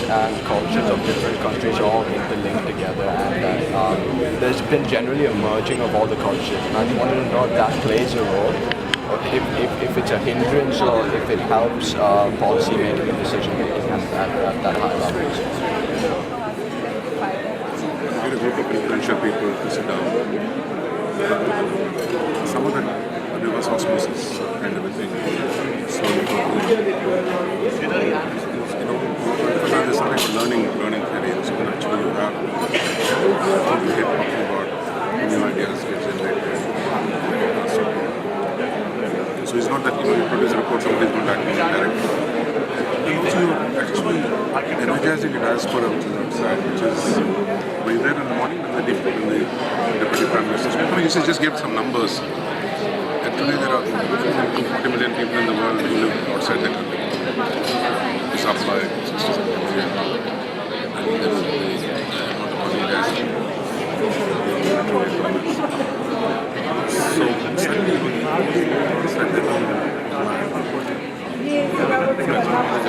and cultures of different countries are all interlinked together, and that there's been generally a merging of all the cultures. And I just wanted to know if that plays a role, or if it's a hindrance, or if it helps policy making and decision making at that high level. Get a group of influential people to sit down. Some of that reverse osmosis kind of a thing. So, there's something called learning theory. So actually you have to get talking about new ideas get generated. So it's not that you produce a report, somebody's going to act directly. And also you're actually energizing a diaspora which is outside, which is when you're there in the morning and the deputy prime minister. You just give some numbers. And today there are 40 million people in the world who live outside the country. It's up by 67 million. And the amount of money it has. So suddenly in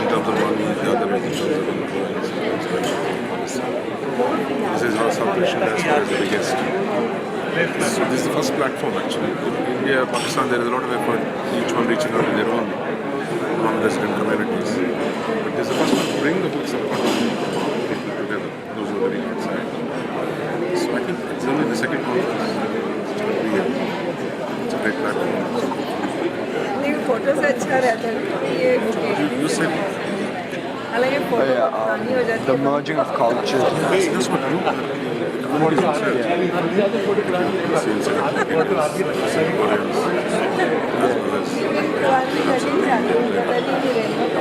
terms of money, the other in terms of influence. This is how South Asian Diaspora is the biggest. So this is the first platform actually. In India, Pakistan, there is a lot of effort, each one reaching out to their own non-resident communities. But this is the first one to bring the whole subcontinent people together, those who are living outside. So I think it's only the second conference. It's a great platform. You said the merging of cultures. that's what you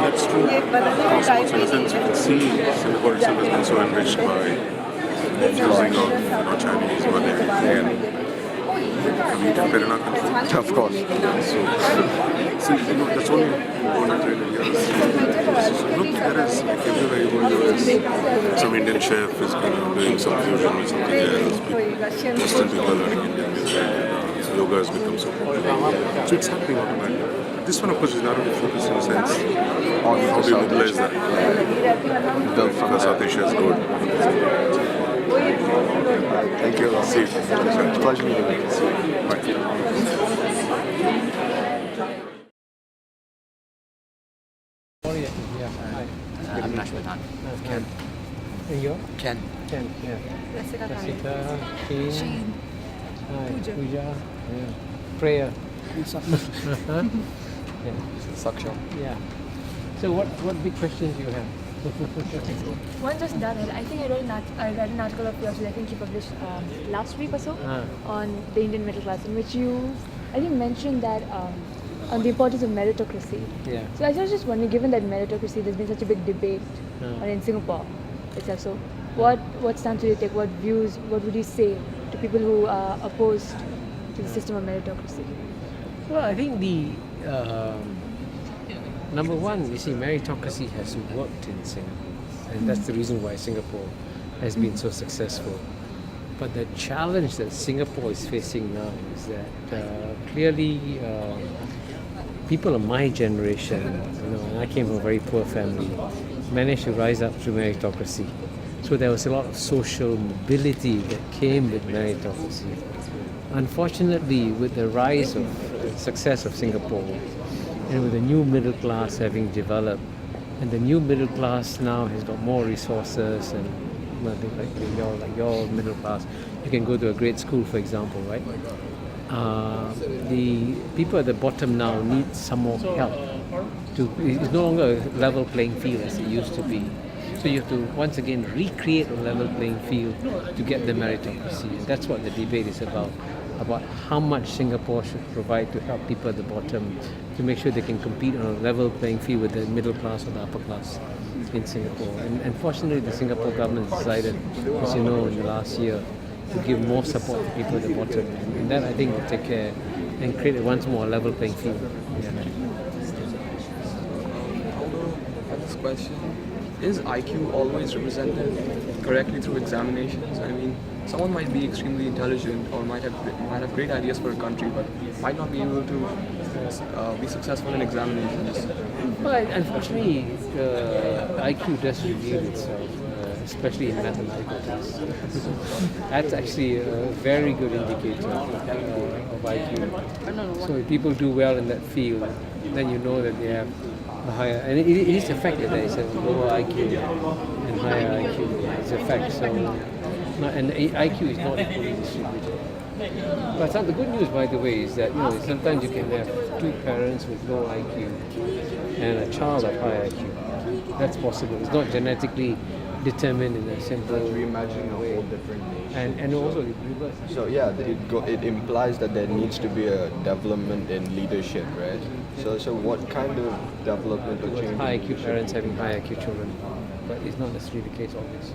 That's true. Also, in a sense, you can see Singapore itself has been so enriched by fusing of Chinese, Malay, and coming to country. Of course. So that's only one of the areas. So look, there is everywhere you go, there is some Indian chef is doing some fusion with something else. Western people are learning Indian music. Yoga has become so popular. So it's happening automatically. This one, of course, is not only focused in a sense on how do you utilize that. Because South Asia is good. Thank you. See you. It's a pleasure meeting you. Bye. I'm Nashwatan. Ken. And you? Ken. Ken, yeah. Rasika, Sheen. Puja. Yeah. Prayer. Yeah. Saksha. Yeah. So what big questions do you have? One just done it. I think I read an article of yours, I think you published last week or so, on the Indian middle class, in which you, I think, mentioned that on the importance of meritocracy. Yeah. So I was just wondering, given that meritocracy, there's been such a big debate in Singapore itself. So what stance would you take? What views? What would you say to people who are opposed to the system of meritocracy? Well, I think the number one, you see, meritocracy has worked in Singapore, and that's the reason why Singapore has been so successful. But the challenge that Singapore is facing now is that clearly people of my generation, and I came from a very poor family, managed to rise up through meritocracy. So there was a lot of social mobility that came with meritocracy. Unfortunately, with the rise of the success of Singapore, and with the new middle class having developed, and the new middle class now has got more resources, and like your middle class, you can go to a great school, for example, right? The people at the bottom now need some more help. It's no longer a level playing field as it used to be. So you have to once again recreate a level playing field to get the meritocracy. And that's what the debate is about how much Singapore should provide to help people at the bottom to make sure they can compete on a level playing field with the middle class or the upper class in Singapore. And unfortunately, the Singapore government decided, as you know, in the last year, to give more support to people at the bottom. And that, I think, will take care and create once more a level playing field. Yeah. Next question. Is IQ always represented correctly through examinations? I mean, someone might be extremely intelligent or might have great ideas for a country, but might not be able to be successful in examinations. Well, unfortunately, IQ does reveal itself, especially in mathematical tests. That's actually a very good indicator of IQ. So if people do well in that field, then you know that they have a higher, and it is a fact that there is a lower IQ and higher IQ. It's a fact. So, and IQ is not equally distributed. But the good news, by the way, is that sometimes you can have two parents with low IQ and a child of high IQ. That's possible. It's not genetically determined in a simple Reimagining a way. whole different nation. And also it reverse. So yeah, it implies that there needs to be a development in leadership, right? So what kind of development or change? High IQ parents having high IQ children, but it's not necessarily the case always.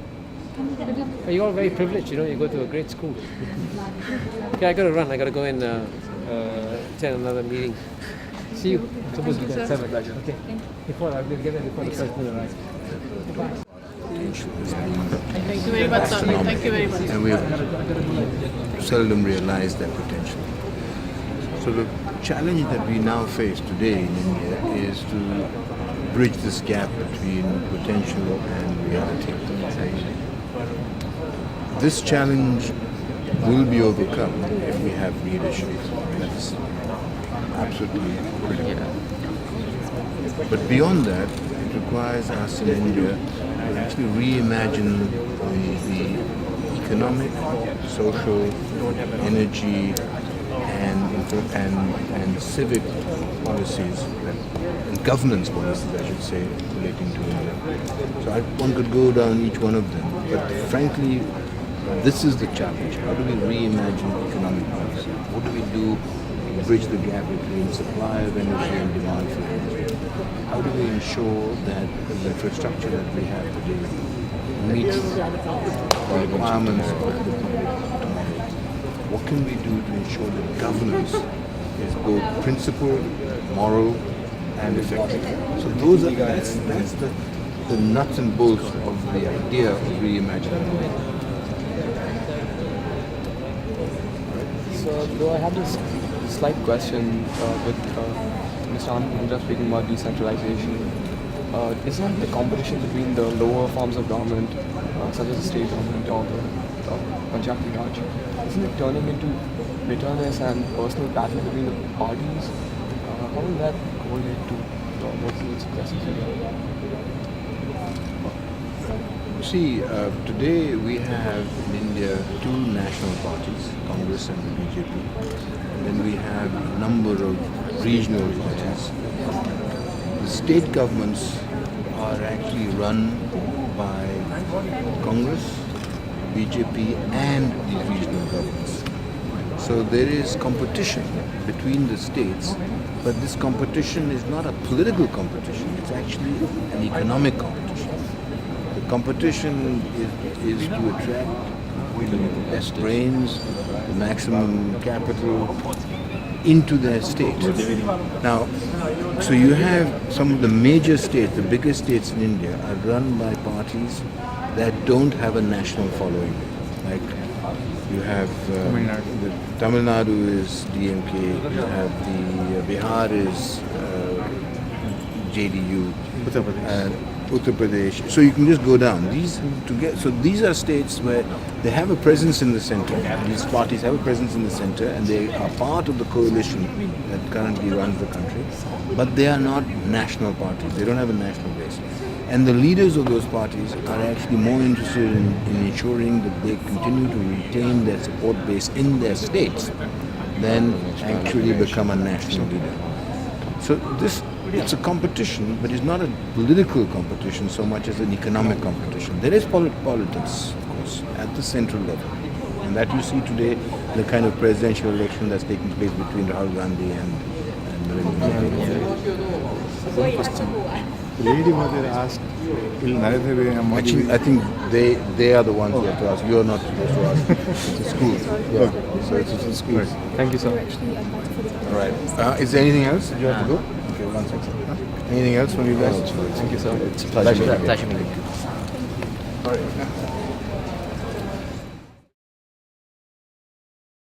You're all very privileged, you go to a great school. Okay, I gotta run. I gotta go and attend another meeting. See you. I'm supposed to be at 7. Okay. Before I'll get there before the president arrives. Thank you very much, sir. Thank you very much. And we have seldom realized that potential. So the challenge that we now face today in India is to bridge this gap between potential and reality. This challenge will be overcome if we have leadership. That's absolutely critical. But beyond that, it requires us in India to actually reimagine the economic, social, energy, and civic policies and governance policies, I should say, relating to India. So one could go down each one of them, but frankly, this is the challenge. How do we reimagine economic policy? What do we do to bridge the gap between supply of energy and demand for energy? How do we ensure that the infrastructure that we have today meets the requirements of the tomorrow? What can we do to ensure that governance is both principled, moral, and effective? So that's the nuts and bolts of the idea of reimagining. So though I have this slight question with Mr. Anand speaking about decentralization. Isn't the competition between the lower forms of government, such as the state government or the Panchayati Raj, isn't it turning into bitterness and personal battle between the parties? How will that correlate to what you expressing here? See, today we have in India two national parties, Congress and the BJP, and then we have a number of regional parties. The state governments are actually run by Congress, BJP and these regional governments. So there is competition between the states, but this competition is not a political competition, it's actually an economic competition. The competition is to attract the best brains, the maximum capital into their state. Now, so you have some of the major states, the biggest states in India are run by parties that don't have a national following. Like you have Tamil Nadu is DMK, you have the Bihar is JDU, Uttar Pradesh. So you can just go down. So these are states where they have a presence in the center. These parties have a presence in the center, and they are part of the coalition that currently runs the country. But they are not national parties. They don't have a national base. And the leaders of those parties are actually more interested in ensuring that they continue to retain their support base in their states than actually become a national leader. So it's a competition, but it's not a political competition so much as an economic competition. There is politics, of course, at the central level. And that you see today, the kind of presidential election that's taking place between Rahul Gandhi and Narendra Modi. The lady mother asked, will Narendra Modi... Actually, I think they are the ones who have to ask. You are not supposed to ask. It's a school. Yeah. So it's a school. Right. Thank you, sir. All right. Is there anything else that you have to go? Okay, one second. Anything else from you guys? Thank you, sir. It's a pleasure. Pleasure meeting you. All right.